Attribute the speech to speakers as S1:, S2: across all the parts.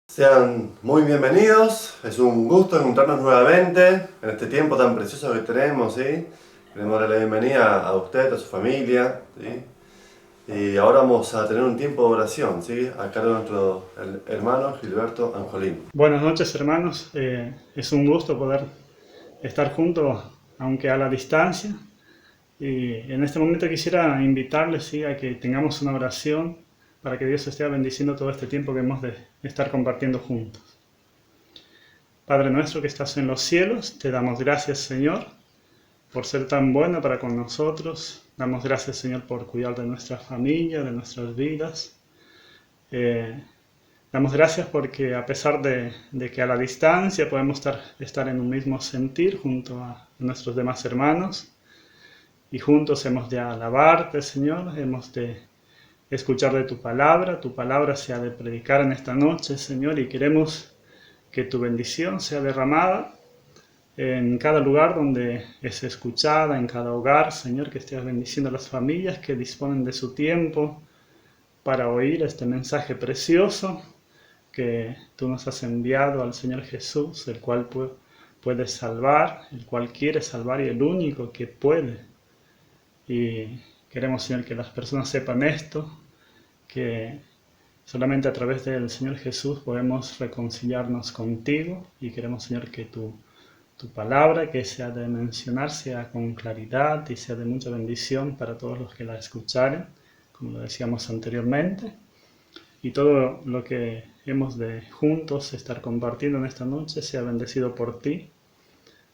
S1: Sean muy bienvenidos, es un gusto encontrarnos nuevamente en este tiempo tan precioso que tenemos, ¿sí? Queremos darle la bienvenida a usted, a su familia, ¿sí? Y ahora vamos a tener un tiempo de oración, ¿sí? A cargo de nuestro hermano Gilberto Anjolín.
S2: Buenas noches, hermanos. Es un gusto poder estar juntos, aunque a la distancia. Y en este momento quisiera invitarles, ¿sí?, a que tengamos una oración para que Dios esté bendiciendo todo este tiempo que hemos de estar compartiendo juntos. Padre nuestro que estás en los cielos, te damos gracias, Señor, por ser tan bueno para con nosotros. Damos gracias, Señor, por cuidar de nuestra familia, de nuestras vidas. Damos gracias porque a pesar de que a la distancia podemos estar en un mismo sentir junto a nuestros demás hermanos y juntos hemos de alabarte, Señor, hemos de escuchar de tu palabra se ha de predicar en esta noche, Señor, y queremos que tu bendición sea derramada en cada lugar donde es escuchada, en cada hogar, Señor, que estés bendiciendo a las familias que disponen de su tiempo para oír este mensaje precioso que tú nos has enviado al Señor Jesús, el cual puede salvar, el cual quiere salvar y el único que puede. Y queremos, Señor, que las personas sepan esto, que solamente a través del Señor Jesús podemos reconciliarnos contigo y queremos, Señor, que tu palabra, que se ha de mencionar, sea con claridad y sea de mucha bendición para todos los que la escucharen, como lo decíamos anteriormente. Y todo lo que hemos de juntos estar compartiendo en esta noche sea bendecido por ti,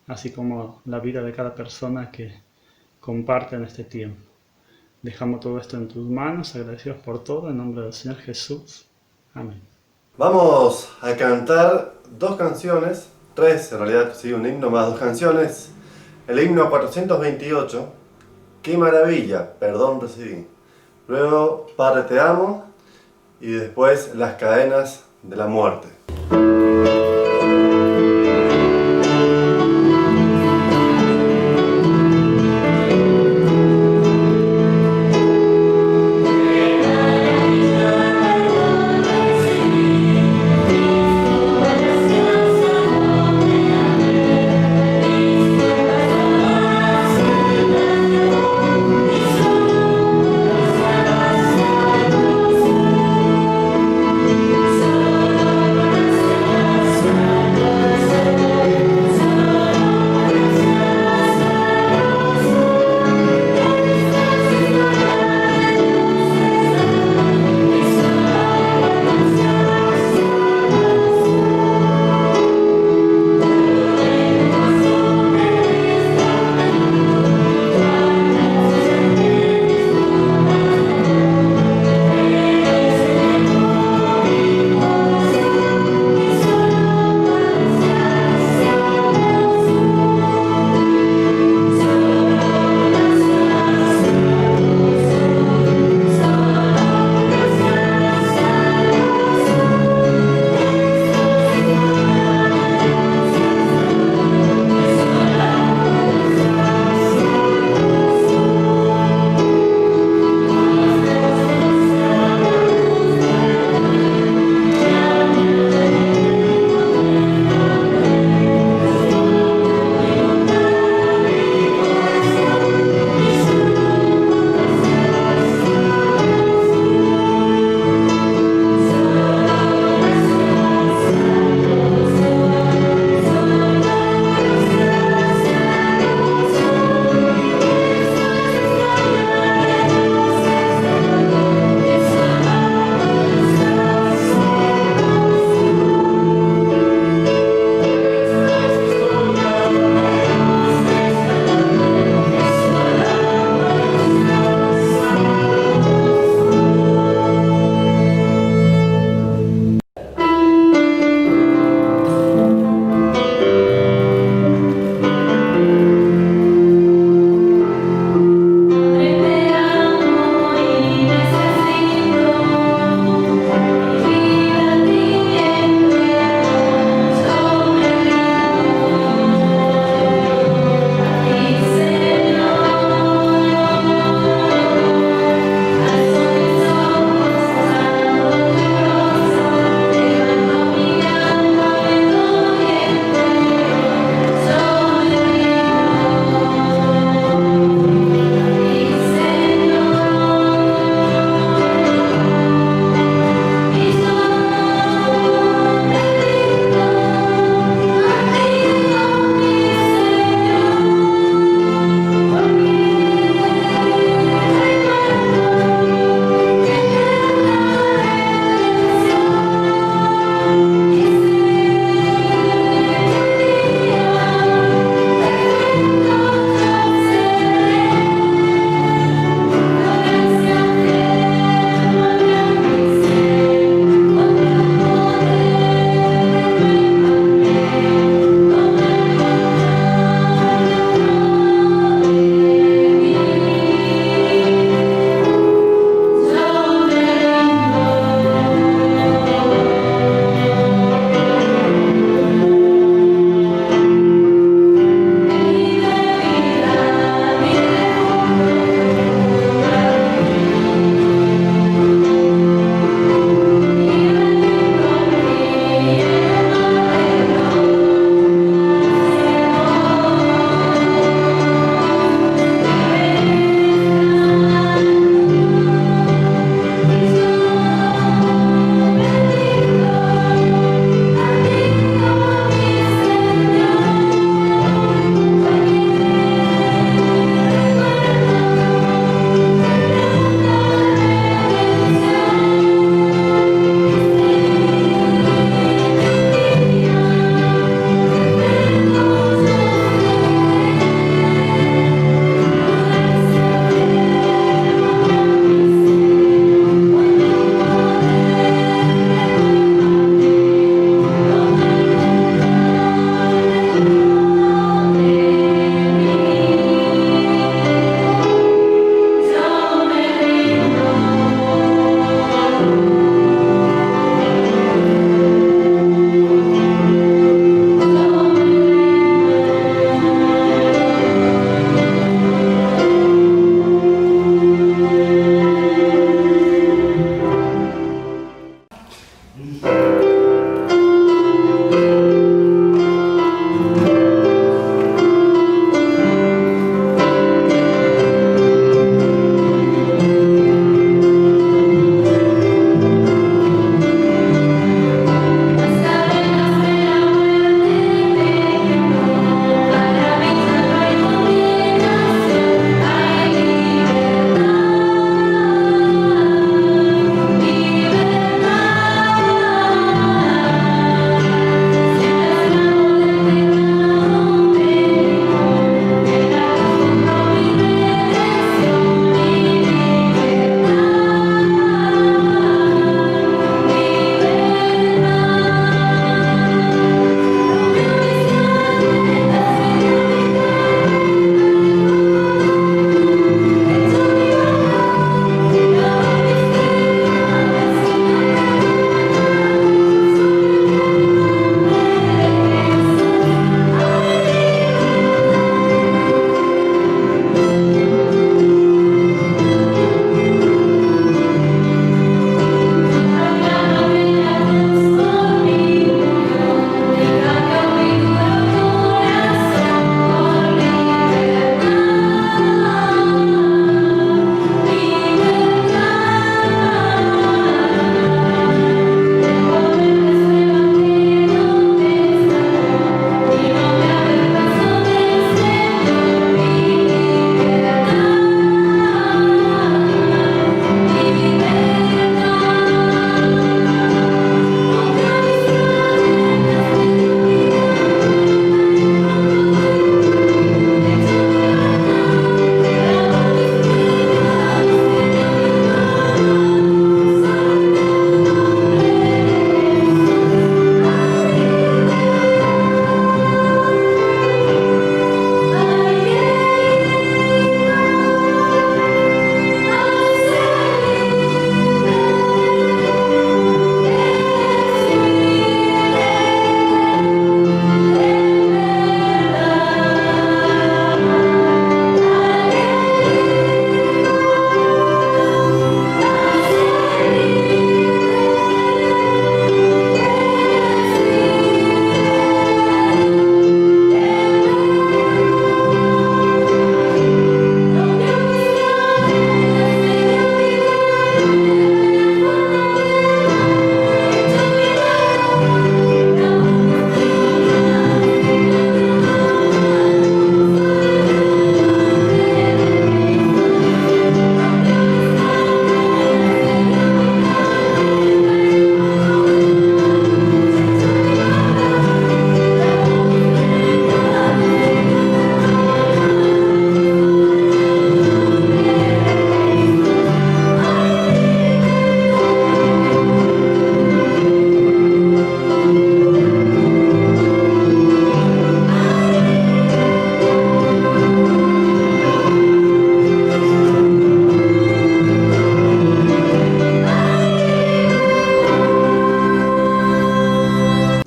S2: así como la vida de cada persona que comparte en este tiempo. Dejamos todo esto en tus manos, agradecidos por todo, en nombre del Señor Jesús. Amén.
S1: Vamos a cantar dos canciones, tres en realidad, sí, un himno más dos canciones. El himno 428, qué maravilla, perdón recibí. Luego, Padre te amo. Y después las cadenas de la muerte.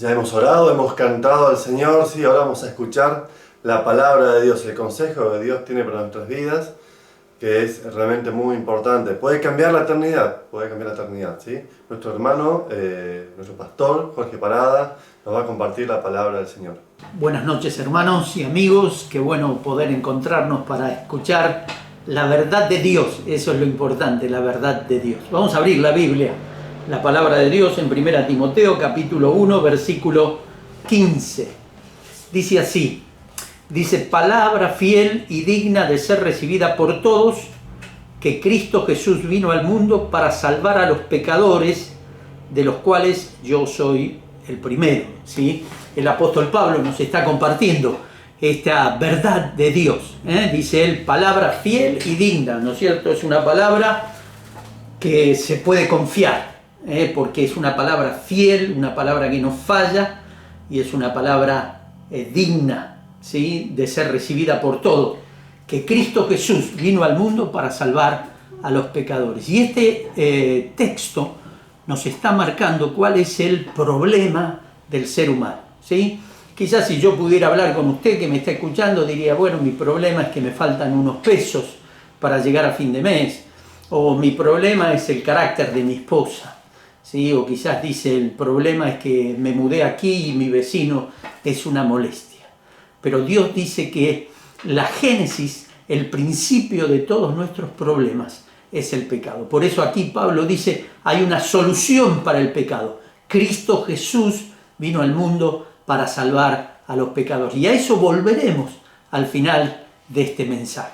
S1: Ya hemos orado, hemos cantado al Señor, sí, ahora vamos a escuchar la palabra de Dios, el consejo que Dios tiene para nuestras vidas, que es realmente muy importante. Puede cambiar la eternidad, ¿sí? Nuestro hermano, nuestro pastor, Jorge Parada, nos va a compartir la palabra del Señor.
S3: Buenas noches, hermanos y amigos, qué bueno poder encontrarnos para escuchar la verdad de Dios, eso es lo importante, la verdad de Dios. Vamos a abrir la Biblia, la palabra de Dios en 1 Timoteo capítulo 1, versículo 15. Dice así, palabra fiel y digna de ser recibida por todos, que Cristo Jesús vino al mundo para salvar a los pecadores, de los cuales yo soy el primero, ¿sí? El apóstol Pablo nos está compartiendo esta verdad de Dios, Dice él, palabra fiel y digna, ¿no es cierto? Es una palabra que se puede confiar, porque es una palabra fiel, una palabra que no falla, y es una palabra digna, ¿sí? De ser recibida por todos, que Cristo Jesús vino al mundo para salvar a los pecadores. Y este texto nos está marcando cuál es el problema del ser humano, ¿sí? Quizás si yo pudiera hablar con usted que me está escuchando, diría, bueno, mi problema es que me faltan unos pesos para llegar a fin de mes, o mi problema es el carácter de mi esposa, ¿sí? O quizás dice, el problema es que me mudé aquí y mi vecino es una molestia. Pero Dios dice que la génesis, el principio de todos nuestros problemas, es el pecado. Por eso aquí Pablo dice, hay una solución para el pecado. Cristo Jesús vino al mundo para salvar a los pecadores. Y a eso volveremos al final de este mensaje.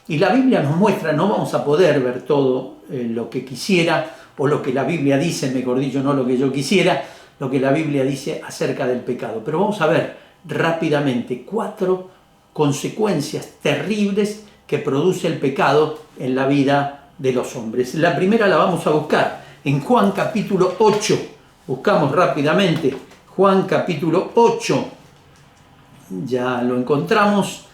S3: Y la Biblia nos muestra, no vamos a poder ver todo lo que quisiera, o lo que la Biblia dice, mejor dicho, no lo que yo quisiera, lo que la Biblia dice acerca del pecado. Pero vamos a ver rápidamente 4 consecuencias terribles que produce el pecado en la vida de los hombres. La primera la vamos a buscar en Juan capítulo 8. Buscamos rápidamente Juan capítulo 8. Ya lo encontramos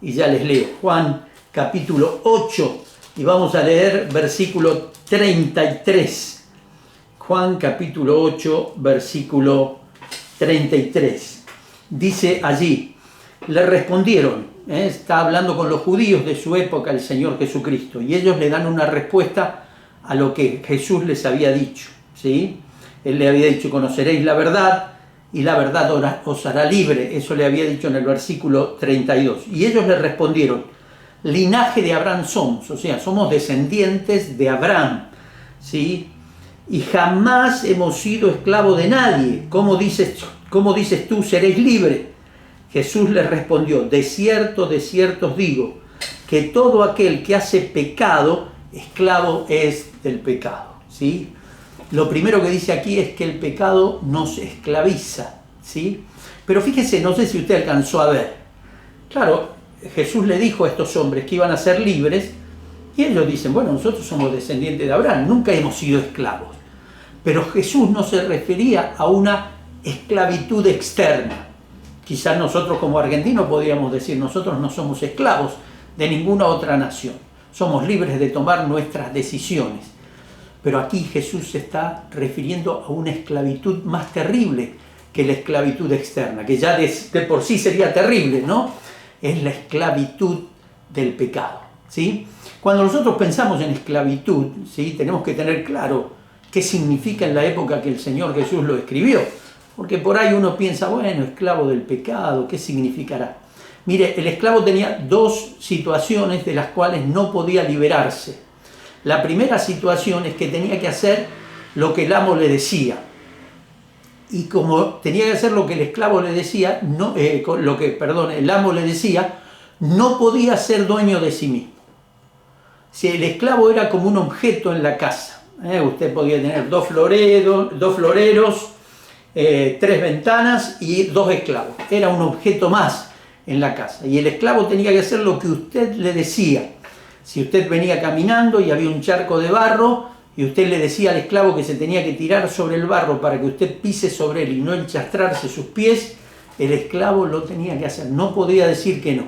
S3: y ya les leo. Juan capítulo 8 y vamos a leer versículo 33. Juan capítulo 8, versículo 33. Dice allí, le respondieron, está hablando con los judíos de su época el Señor Jesucristo, y ellos le dan una respuesta a lo que Jesús les había dicho, ¿sí? Él le había dicho, conoceréis la verdad y la verdad os hará libre, eso le había dicho en el versículo 32. Y ellos le respondieron, linaje de Abraham somos, o sea, somos descendientes de Abraham, ¿sí? Y jamás hemos sido esclavos de nadie. ¿Cómo dices tú, seréis libres? Jesús les respondió, de cierto os digo, que todo aquel que hace pecado, esclavo es del pecado, ¿sí? Lo primero que dice aquí es que el pecado nos esclaviza, ¿sí? Pero fíjese, no sé si usted alcanzó a ver. Claro, Jesús le dijo a estos hombres que iban a ser libres, y ellos dicen, bueno, nosotros somos descendientes de Abraham, nunca hemos sido esclavos. Pero Jesús no se refería a una esclavitud externa. Quizás nosotros como argentinos podríamos decir, nosotros no somos esclavos de ninguna otra nación. Somos libres de tomar nuestras decisiones. Pero aquí Jesús se está refiriendo a una esclavitud más terrible que la esclavitud externa, que ya de por sí sería terrible, ¿no? Es la esclavitud del pecado, ¿sí? Cuando nosotros pensamos en esclavitud, ¿sí? Tenemos que tener claro qué significa en la época que el Señor Jesús lo escribió. Porque por ahí uno piensa, bueno, esclavo del pecado, ¿qué significará? Mire, el esclavo tenía 2 situaciones de las cuales no podía liberarse. La primera situación es que tenía que hacer lo que el amo le decía. Y como tenía que hacer lo que el esclavo le decía, el amo le decía, no podía ser dueño de sí mismo. Si el esclavo era como un objeto en la casa, usted podía tener 2 floreros, 3 ventanas y 2 esclavos. Era un objeto más en la casa. Y el esclavo tenía que hacer lo que usted le decía. Si usted venía caminando y había un charco de barro y usted le decía al esclavo que se tenía que tirar sobre el barro para que usted pise sobre él y no enchastrarse sus pies, el esclavo lo tenía que hacer. No podía decir que no.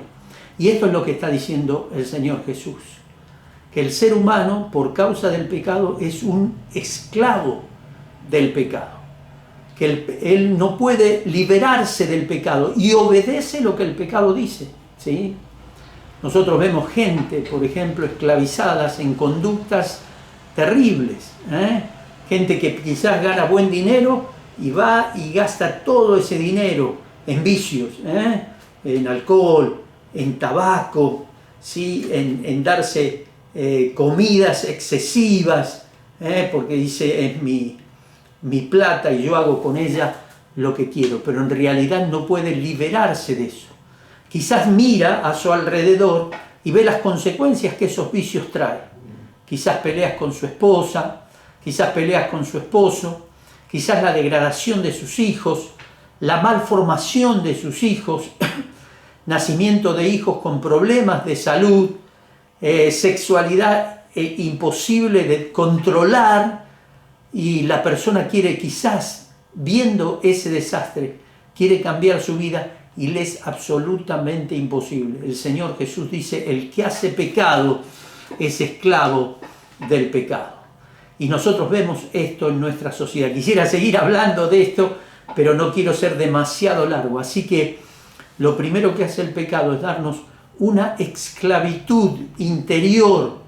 S3: Y esto es lo que está diciendo el Señor Jesús. Que el ser humano, por causa del pecado, es un esclavo del pecado. que él no puede liberarse del pecado y obedece lo que el pecado dice, ¿sí? Nosotros vemos gente, por ejemplo, esclavizadas en conductas terribles, gente que quizás gana buen dinero y va y gasta todo ese dinero en vicios, en alcohol, en tabaco, ¿sí? en darse comidas excesivas, porque dice, es mi plata y yo hago con ella lo que quiero, pero en realidad no puede liberarse de eso. Quizás mira a su alrededor y ve las consecuencias que esos vicios traen. Quizás peleas con su esposa, quizás peleas con su esposo, quizás la degradación de sus hijos, la malformación de sus hijos, nacimiento de hijos con problemas de salud, sexualidad imposible de controlar, y la persona quiere, quizás viendo ese desastre, quiere cambiar su vida y le es absolutamente imposible. El Señor Jesús dice, el que hace pecado es esclavo del pecado. Y nosotros vemos esto en nuestra sociedad. Quisiera seguir hablando de esto, pero no quiero ser demasiado largo. Así que lo primero que hace el pecado es darnos una esclavitud interior,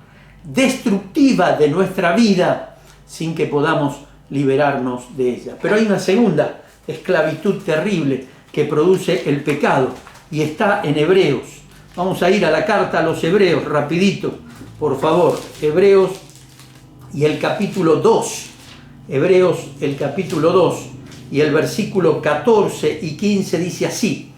S3: destructiva de nuestra vida, sin que podamos liberarnos de ella. Pero hay una segunda esclavitud terrible que produce el pecado, y está en Hebreos. Vamos a ir a la carta a los Hebreos, rapidito, por favor. Hebreos y el capítulo 2. Hebreos, el capítulo 2, y el versículo 14 y 15 dice así: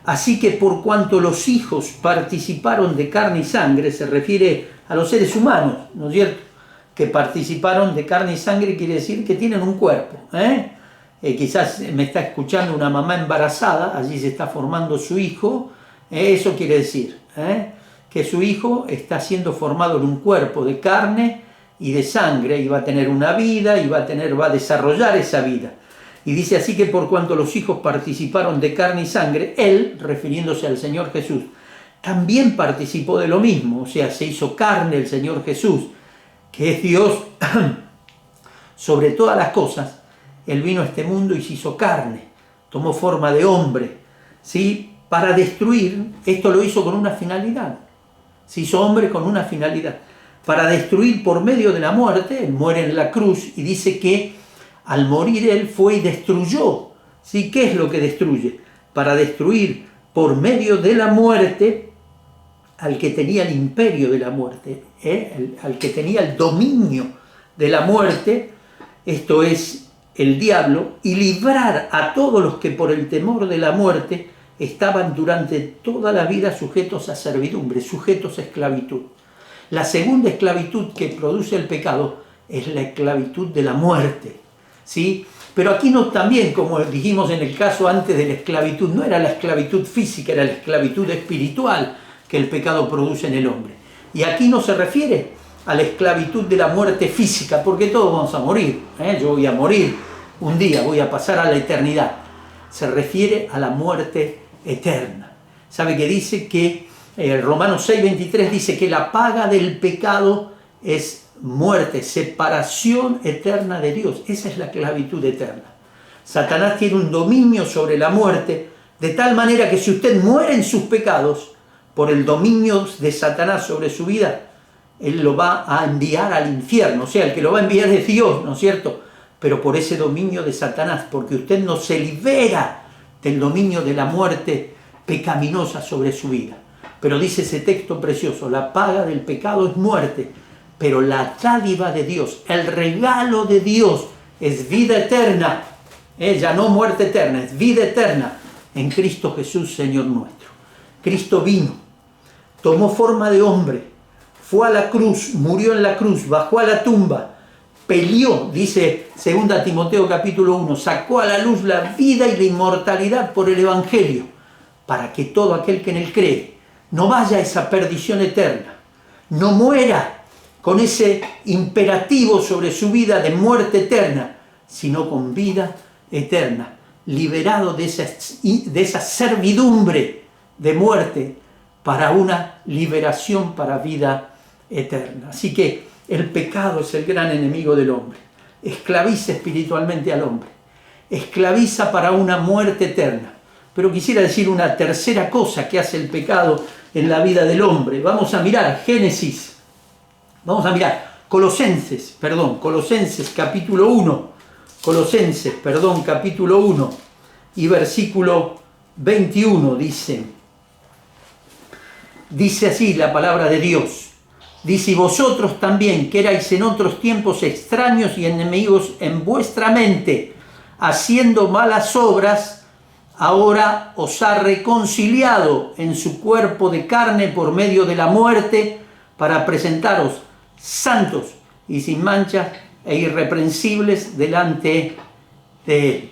S3: así que por cuanto los hijos participaron de carne y sangre, se refiere a los seres humanos, ¿no es cierto? Que participaron de carne y sangre quiere decir que tienen un cuerpo. Quizás me está escuchando una mamá embarazada, allí se está formando su hijo, eso quiere decir que su hijo está siendo formado en un cuerpo de carne y de sangre, y va a tener una vida, y va a desarrollar esa vida. Y dice, así que por cuanto los hijos participaron de carne y sangre, él, refiriéndose al Señor Jesús, también participó de lo mismo, o sea, se hizo carne el Señor Jesús, que es Dios sobre todas las cosas. Él vino a este mundo y se hizo carne, tomó forma de hombre, ¿sí? Para destruir. Esto lo hizo con una finalidad, se hizo hombre con una finalidad, para destruir por medio de la muerte. Él muere en la cruz y dice que al morir él fue y destruyó, ¿sí? ¿Qué es lo que destruye? Para destruir por medio de la muerte al que tenía el imperio de la muerte, al que tenía el dominio de la muerte, esto es el diablo, y librar a todos los que por el temor de la muerte estaban durante toda la vida sujetos a servidumbre, sujetos a esclavitud. La segunda esclavitud que produce el pecado es la esclavitud de la muerte, ¿sí? Pero aquí no, también, como dijimos en el caso antes de la esclavitud, no era la esclavitud física, era la esclavitud espiritual que el pecado produce en el hombre. Y aquí no se refiere a la esclavitud de la muerte física, porque todos vamos a morir, yo voy a morir un día, voy a pasar a la eternidad. Se refiere a la muerte eterna. ¿Sabe qué dice? Que Romanos 6:23 dice que la paga del pecado es muerte, separación eterna de Dios. Esa es la esclavitud eterna. Satanás tiene un dominio sobre la muerte, de tal manera que si usted muere en sus pecados, por el dominio de Satanás sobre su vida, él lo va a enviar al infierno. O sea, el que lo va a enviar es Dios, ¿no es cierto? Pero por ese dominio de Satanás, porque usted no se libera del dominio de la muerte pecaminosa sobre su vida. Pero dice ese texto precioso, la paga del pecado es muerte, pero la dádiva de Dios, el regalo de Dios es vida eterna. Ya no muerte eterna, es vida eterna en Cristo Jesús, Señor nuestro. Cristo vino, tomó forma de hombre, fue a la cruz, murió en la cruz, bajó a la tumba, peleó, dice 2 Timoteo capítulo 1, sacó a la luz la vida y la inmortalidad por el Evangelio, para que todo aquel que en él cree no vaya a esa perdición eterna, no muera con ese imperativo sobre su vida de muerte eterna, sino con vida eterna, liberado de esa servidumbre de muerte para una liberación para vida eterna. Así que el pecado es el gran enemigo del hombre, esclaviza espiritualmente al hombre. esclaviza para una muerte eterna. Pero quisiera decir una tercera cosa que hace el pecado en la vida del hombre. Vamos a mirar Colosenses capítulo 1, capítulo 1 y versículo 21 dice así la palabra de Dios. Dice: y vosotros también, que erais en otros tiempos extraños y enemigos en vuestra mente, haciendo malas obras, ahora os ha reconciliado en su cuerpo de carne por medio de la muerte, para presentaros santos y sin mancha e irreprensibles delante de Él.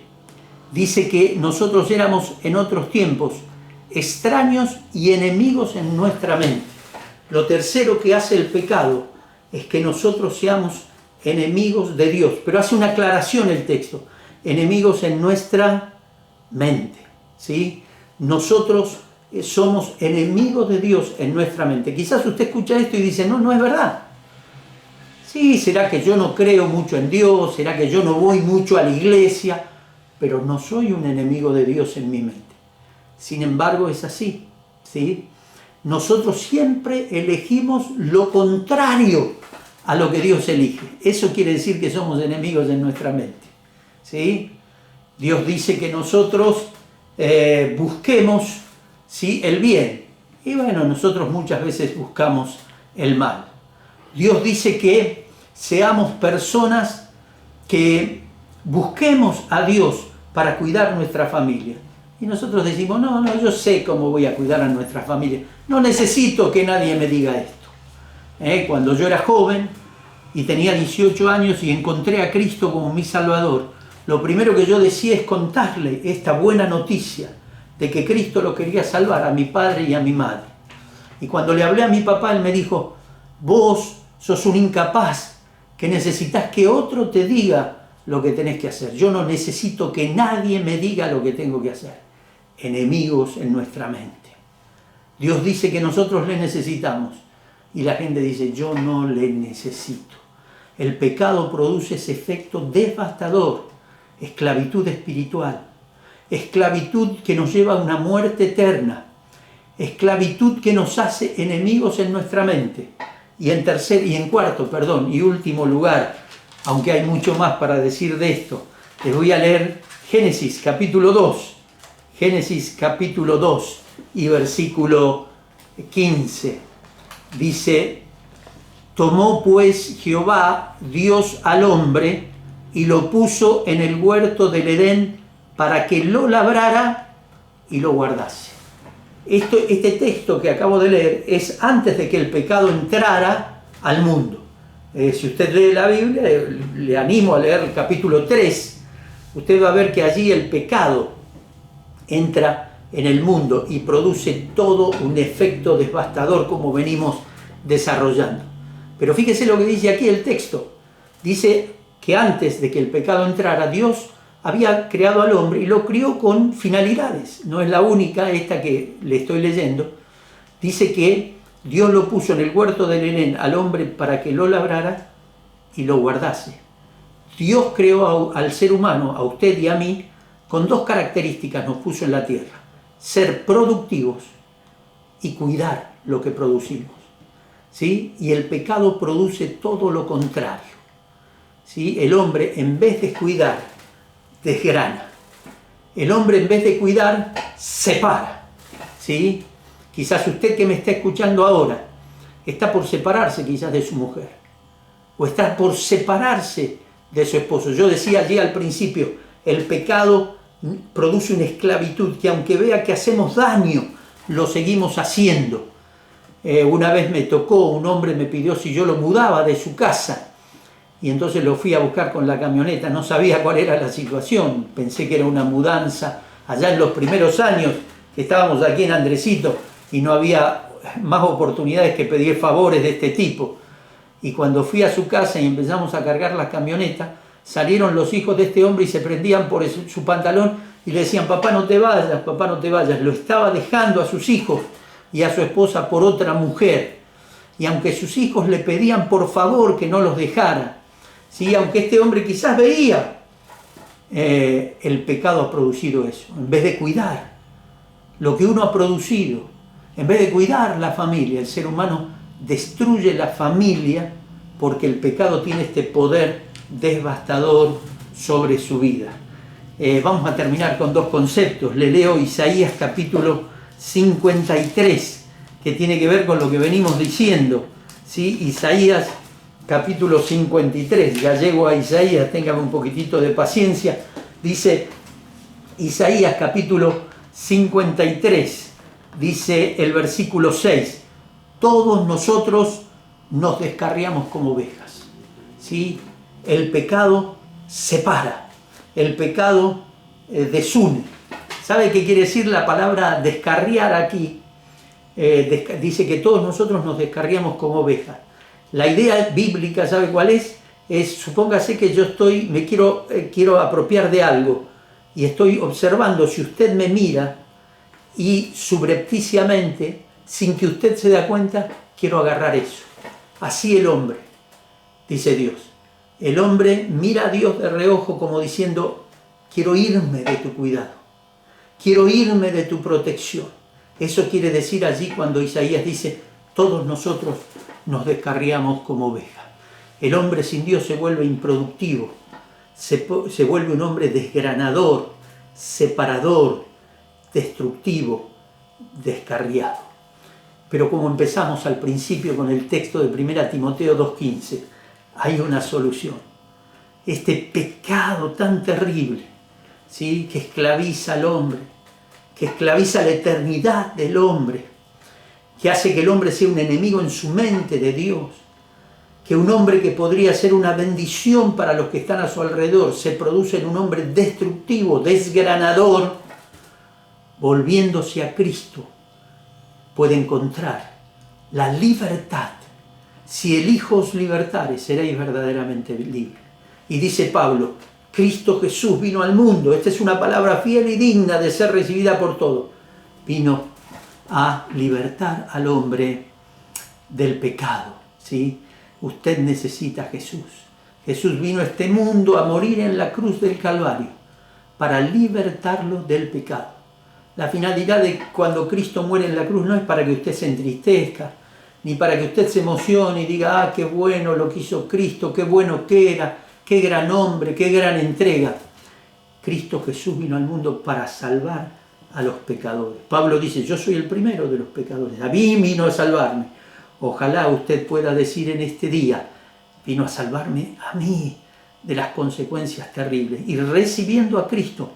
S3: Dice que nosotros éramos en otros tiempos extraños y enemigos en nuestra mente. Lo tercero que hace el pecado es que nosotros seamos enemigos de Dios. Pero hace una aclaración el texto: enemigos en nuestra mente, ¿sí? Nosotros somos enemigos de Dios en nuestra mente. Quizás usted escucha esto y dice: no es verdad. Sí, será que yo no creo mucho en Dios, será que yo no voy mucho a la iglesia, pero no soy un enemigo de Dios en mi mente. Sin embargo, es así, ¿sí? Nosotros siempre elegimos lo contrario a lo que Dios elige. Eso quiere decir que somos enemigos en nuestra mente, ¿sí? Dios dice que nosotros busquemos, ¿sí?, el bien. Y bueno, nosotros muchas veces buscamos el mal. Dios dice que seamos personas que busquemos a Dios para cuidar nuestra familia. Y nosotros decimos: no, yo sé cómo voy a cuidar a nuestra familia. No necesito que nadie me diga esto. Cuando yo era joven y tenía 18 años y encontré a Cristo como mi Salvador, lo primero que yo decía es contarle esta buena noticia de que Cristo lo quería salvar a mi padre y a mi madre. Y cuando le hablé a mi papá, él me dijo: vos sos un incapaz, que necesitas que otro te diga lo que tenés que hacer. Yo no necesito que nadie me diga lo que tengo que hacer. Enemigos en nuestra mente. Dios dice que nosotros le necesitamos y la gente dice: yo no le necesito. El pecado produce ese efecto devastador, esclavitud espiritual, esclavitud que nos lleva a una muerte eterna, esclavitud que nos hace enemigos en nuestra mente. Y en cuarto y último lugar, aunque hay mucho más para decir de esto, les voy a leer Génesis capítulo 2 y versículo 15. Dice: tomó pues Jehová Dios al hombre y lo puso en el huerto del Edén para que lo labrara y lo guardase. Este texto que acabo de leer es antes de que el pecado entrara al mundo. Si usted lee la Biblia, le animo a leer el capítulo 3, usted va a ver que allí el pecado entra en el mundo y produce todo un efecto devastador, como venimos desarrollando. Pero fíjese lo que dice aquí el texto. Dice que antes de que el pecado entrara, Dios había creado al hombre y lo crió con finalidades. No es la única esta que le estoy leyendo. Dice que Dios lo puso en el huerto del Edén al hombre para que lo labrara y lo guardase. Dios creó al ser humano, a usted y a mí, con dos características nos puso en la tierra: ser productivos y cuidar lo que producimos, ¿sí? Y el pecado produce todo lo contrario, ¿sí? El hombre, en vez de cuidar, desgrana. El hombre, en vez de cuidar, separa, ¿sí? Quizás usted que me está escuchando ahora está por separarse quizás de su mujer, o está por separarse de su esposo. Yo decía allí al principio, el pecado produce una esclavitud que, aunque vea que hacemos daño, lo seguimos haciendo. Una vez me tocó, un hombre me pidió si yo lo mudaba de su casa, y entonces lo fui a buscar con la camioneta. No sabía cuál era la situación, pensé que era una mudanza allá en los primeros años que estábamos aquí en Andresito y no había más oportunidades que pedir favores de este tipo. Y cuando fui a su casa y empezamos a cargar la camioneta, salieron los hijos de este hombre y se prendían por su pantalón y le decían: papá, no te vayas, papá, no te vayas. Lo estaba dejando a sus hijos y a su esposa por otra mujer. Y aunque sus hijos le pedían por favor que no los dejara, ¿sí? Aunque este hombre quizás veía el pecado ha producido eso. En vez de cuidar lo que uno ha producido, en vez de cuidar la familia, el ser humano destruye la familia porque el pecado tiene este poder devastador sobre su vida. Vamos a terminar con dos conceptos. Le leo Isaías capítulo 53, que tiene que ver con lo que venimos diciendo, ¿sí? Isaías capítulo 53, ya llego a Isaías, téngame un poquitito de paciencia. Dice Isaías capítulo 53, dice el versículo 6, todos nosotros nos descarriamos como ovejas, ¿sí? El pecado separa, el pecado desune. ¿Sabe qué quiere decir la palabra descarriar aquí? Dice que todos nosotros nos descarriamos como ovejas. La idea bíblica, ¿sabe cuál es? Supóngase que yo quiero apropiar de algo y estoy observando, si usted me mira y subrepticiamente, sin que usted se dé cuenta, quiero agarrar eso. Así el hombre, dice Dios. El hombre mira a Dios de reojo como diciendo, quiero irme de tu cuidado, quiero irme de tu protección. Eso quiere decir allí cuando Isaías dice, todos nosotros nos descarriamos como ovejas. El hombre sin Dios se vuelve improductivo, se vuelve un hombre desgranador, separador, destructivo, descarriado. Pero como empezamos al principio con el texto de 1 Timoteo 2:15, hay una solución. Este pecado tan terrible, ¿sí?, que esclaviza al hombre, que esclaviza la eternidad del hombre, que hace que el hombre sea un enemigo en su mente de Dios, que un hombre que podría ser una bendición para los que están a su alrededor se produce en un hombre destructivo, desgranador, volviéndose a Cristo, puede encontrar la libertad. Si el Hijo os libertare, seréis verdaderamente libres. Y dice Pablo, Cristo Jesús vino al mundo, esta es una palabra fiel y digna de ser recibida por todos, vino a libertar al hombre del pecado, ¿sí? Usted necesita a Jesús. Jesús vino a este mundo a morir en la cruz del Calvario para libertarlo del pecado. La finalidad de cuando Cristo muere en la cruz no es para que usted se entristezca, ni para que usted se emocione y diga, ah, qué bueno lo que hizo Cristo, qué bueno que era, qué gran hombre, qué gran entrega. Cristo Jesús vino al mundo para salvar a los pecadores. Pablo dice, yo soy el primero de los pecadores, a mí vino a salvarme. Ojalá usted pueda decir en este día, vino a salvarme a mí de las consecuencias terribles. Y recibiendo a Cristo,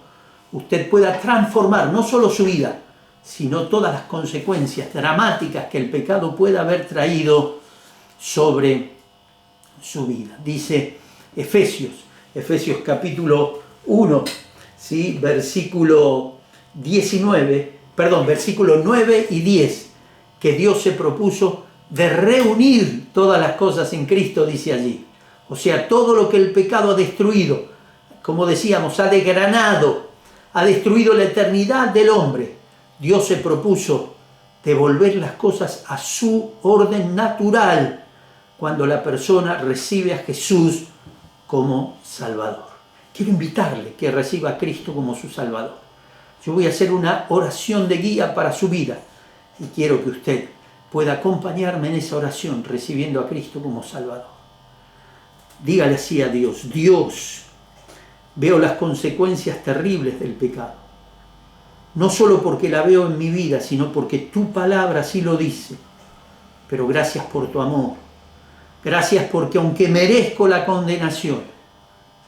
S3: usted pueda transformar no solo su vida, sino todas las consecuencias dramáticas que el pecado pueda haber traído sobre su vida. Dice Efesios capítulo 1, ¿sí?, versículo 9 y 10, que Dios se propuso de reunir todas las cosas en Cristo, dice allí. O sea, todo lo que el pecado ha destruido, como decíamos, ha desgranado, ha destruido la eternidad del hombre. Dios se propuso devolver las cosas a su orden natural cuando la persona recibe a Jesús como Salvador. Quiero invitarle que reciba a Cristo como su Salvador. Yo voy a hacer una oración de guía para su vida y quiero que usted pueda acompañarme en esa oración recibiendo a Cristo como Salvador. Dígale así a Dios, Dios, veo las consecuencias terribles del pecado. No solo porque la veo en mi vida, sino porque tu palabra así lo dice. Pero gracias por tu amor. Gracias porque aunque merezco la condenación,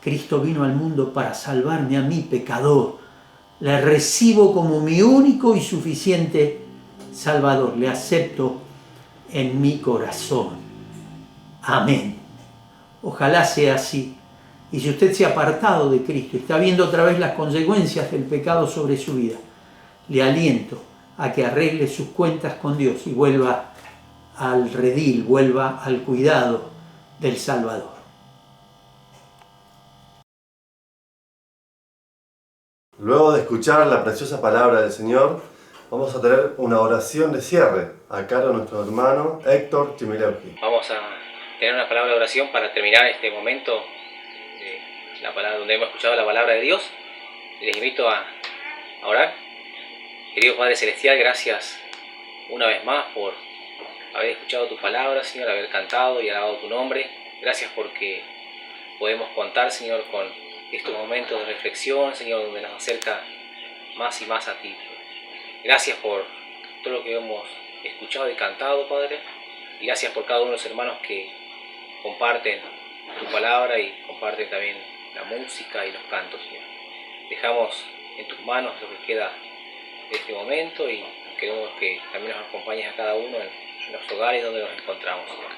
S3: Cristo vino al mundo para salvarme a mí, pecador. Le recibo como mi único y suficiente Salvador. Le acepto en mi corazón. Amén. Ojalá sea así. Y si usted se ha apartado de Cristo y está viendo otra vez las consecuencias del pecado sobre su vida, le aliento a que arregle sus cuentas con Dios y vuelva al redil, vuelva al cuidado del Salvador.
S1: Luego de escuchar la preciosa palabra del Señor, vamos a tener una oración de cierre a cargo de nuestro hermano Héctor Chimileuski.
S4: Vamos a tener una palabra de oración para terminar este momento donde hemos escuchado la palabra de Dios. Y les invito a orar. Querido Padre Celestial, gracias una vez más por haber escuchado tu palabra, Señor, haber cantado y alabado tu nombre. Gracias porque podemos contar, Señor, con estos momentos de reflexión, Señor, donde nos acerca más y más a ti. Gracias por todo lo que hemos escuchado y cantado, Padre. Y gracias por cada uno de los hermanos que comparten tu palabra y comparten también la música y los cantos, Señor. Dejamos en tus manos lo que queda de este momento y queremos que también nos acompañes a cada uno en los hogares donde nos encontramos, Señor.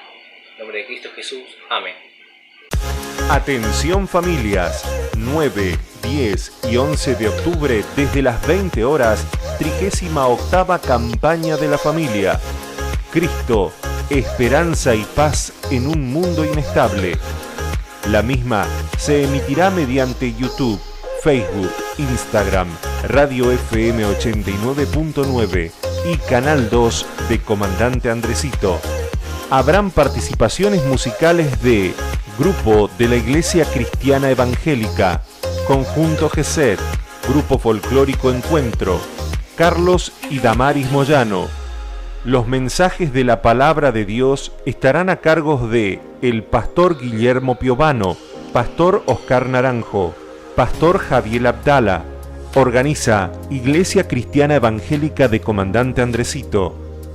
S4: En nombre de Cristo Jesús. Amén.
S5: Atención familias, 9, 10 y 11 de octubre desde las 20 horas, 38ª campaña de la familia. Cristo, esperanza y paz en un mundo inestable. La misma se emitirá mediante YouTube, Facebook, Instagram, Radio FM 89.9 y Canal 2 de Comandante Andresito. Habrán participaciones musicales de Grupo de la Iglesia Cristiana Evangélica, Conjunto Gesed, Grupo Folclórico Encuentro, Carlos y Damaris Moyano. Los mensajes de la Palabra de Dios estarán a cargo de el Pastor Guillermo Piovano, Pastor Oscar Naranjo, Pastor Javier Abdala. Organiza Iglesia Cristiana Evangélica de Comandante Andresito.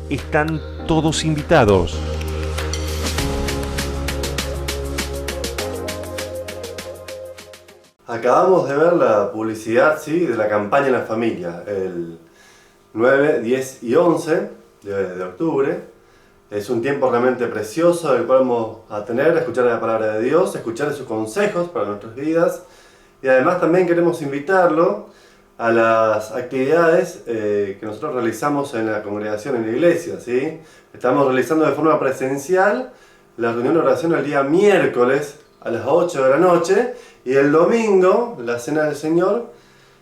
S5: Están todos invitados.
S1: Acabamos de ver la publicidad, ¿sí?, de la campaña en la familia, el 9, 10 y 11 de octubre. Es un tiempo realmente precioso el cual vamos a tener, a escuchar la palabra de Dios, a escuchar sus consejos para nuestras vidas. Y además también queremos invitarlo a las actividades que nosotros realizamos en la congregación, en la iglesia, ¿sí? Estamos realizando de forma presencial la reunión de oración el día miércoles a las 8 de la noche y el domingo la cena del Señor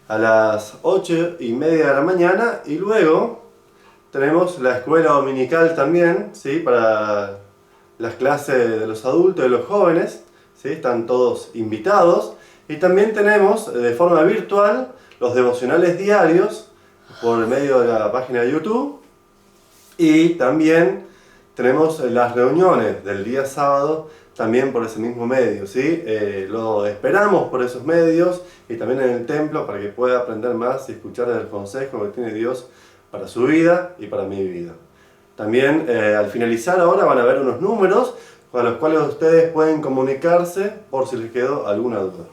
S1: a las 8:30 de la mañana, y luego tenemos la escuela dominical también, ¿sí?, para las clases de los adultos y de los jóvenes, ¿sí? Están todos invitados. Y también tenemos de forma virtual los devocionales diarios por medio de la página de YouTube. Y también tenemos las reuniones del día sábado también por ese mismo medio, ¿sí? Lo esperamos por esos medios y también en el templo para que pueda aprender más y escuchar el consejo que tiene Dios para su vida y para mi vida. También al finalizar ahora van a ver unos números con los cuales ustedes pueden comunicarse por si les quedó alguna duda.